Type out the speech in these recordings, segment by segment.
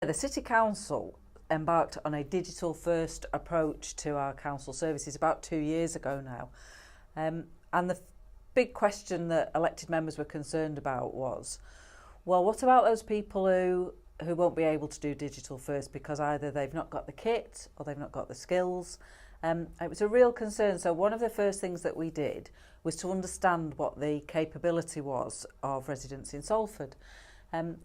The City Council embarked on a digital first approach to our council services about 2 years ago now. And the big question that elected members were concerned about was, well, what about those people who won't be able to do digital first because either they've not got the kit or they've not got the skills? It was a real concern. So one of the first things that we did was to understand what the capability was of residents in Salford.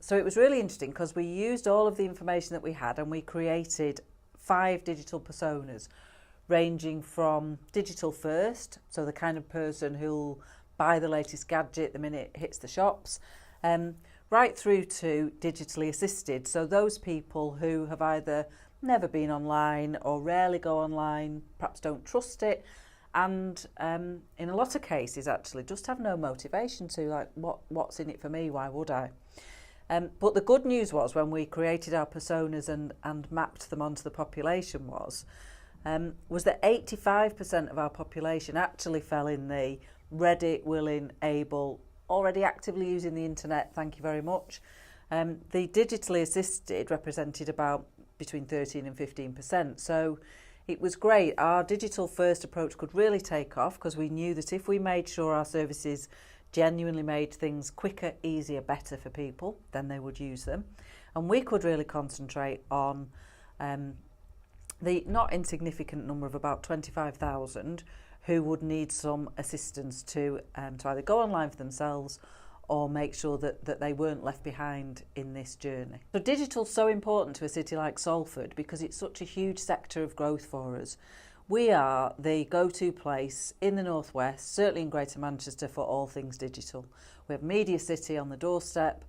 So it was really interesting because we used all of the information that we had and we created 5 digital personas ranging from digital first, so the kind of person who'll buy the latest gadget the minute it hits the shops, right through to digitally assisted, so those people who have either never been online or rarely go online, perhaps don't trust it, and in a lot of cases actually just have no motivation to, like, what's in it for me, why would I? But the good news was, when we created our personas and mapped them onto the population, was that 85% of our population actually fell in the ready, willing, able, already actively using the internet, thank you very much. The digitally assisted represented about between 13 and 15%. So it was great. Our digital first approach could really take off because we knew that if we made sure our services genuinely made things quicker, easier, better for people, then they would use them. And we could really concentrate on the not insignificant number of about 25,000 who would need some assistance to either go online for themselves or make sure that they weren't left behind in this journey. So digital's so important to a city like Salford because it's such a huge sector of growth for us. We are the go-to place in the Northwest, certainly in Greater Manchester, for all things digital. We have Media City on the doorstep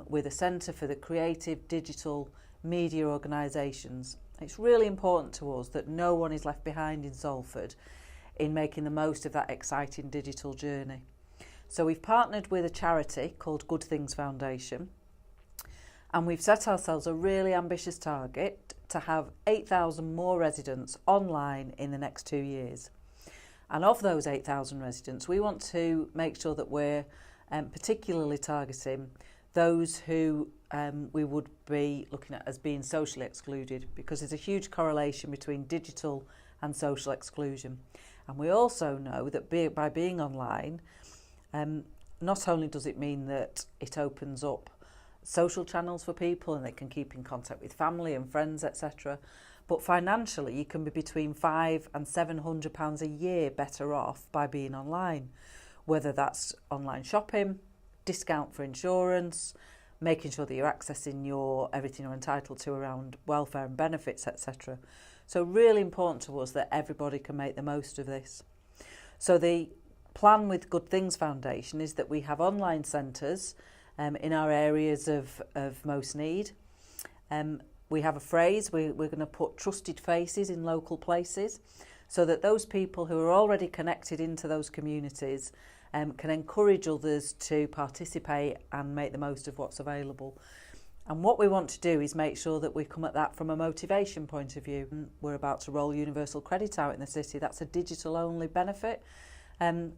with a centre for the creative digital media organisations. It's really important to us that no one is left behind in Salford in making the most of that exciting digital journey. So we've partnered with a charity called Good Things Foundation, and we've set ourselves a really ambitious target to have 8,000 more residents online in the next 2 years. And of those 8,000 residents, we want to make sure that we're particularly targeting those who we would be looking at as being socially excluded, because there's a huge correlation between digital and social exclusion. And we also know that by being online, not only does it mean that it opens up social channels for people and they can keep in contact with family and friends, etc., but financially you can be between £500 and £700 a year better off by being online, whether that's online shopping, discount for insurance, making sure that you're accessing everything you're entitled to around welfare and benefits, etc. So really important to us that everybody can make the most of this. So the plan with Good Things Foundation is that we have online centres in our areas of most need. We have a phrase, we're going to put trusted faces in local places so that those people who are already connected into those communities can encourage others to participate and make the most of what's available. And what we want to do is make sure that we come at that from a motivation point of view. We're about to roll universal credit out in the city. That's a digital only benefit.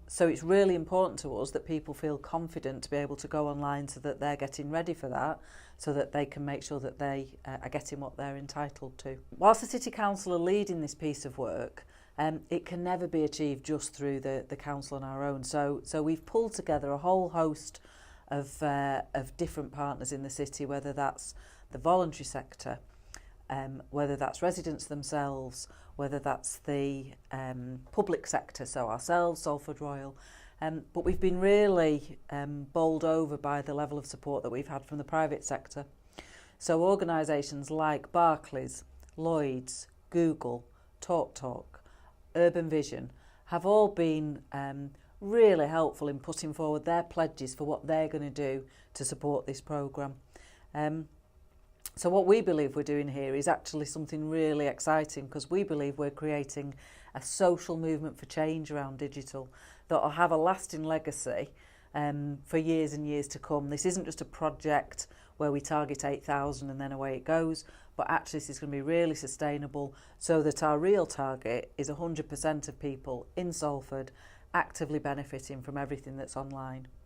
So it's really important to us that people feel confident to be able to go online so that they're getting ready for that, so that they can make sure that they are getting what they're entitled to. Whilst the City Council are leading this piece of work, it can never be achieved just through the council on our own. So we've pulled together a whole host of different partners in the city, whether that's the voluntary sector, whether that's residents themselves, whether that's the public sector, so ourselves, Salford Royal. But we've been really bowled over by the level of support that we've had from the private sector. So organisations like Barclays, Lloyds, Google, TalkTalk, Urban Vision have all been really helpful in putting forward their pledges for what they're going to do to support this programme. So what we believe we're doing here is actually something really exciting, because we believe we're creating a social movement for change around digital that will have a lasting legacy for years and years to come. This isn't just a project where we target 8,000 and then away it goes, but actually this is going to be really sustainable, so that our real target is 100% of people in Salford actively benefiting from everything that's online.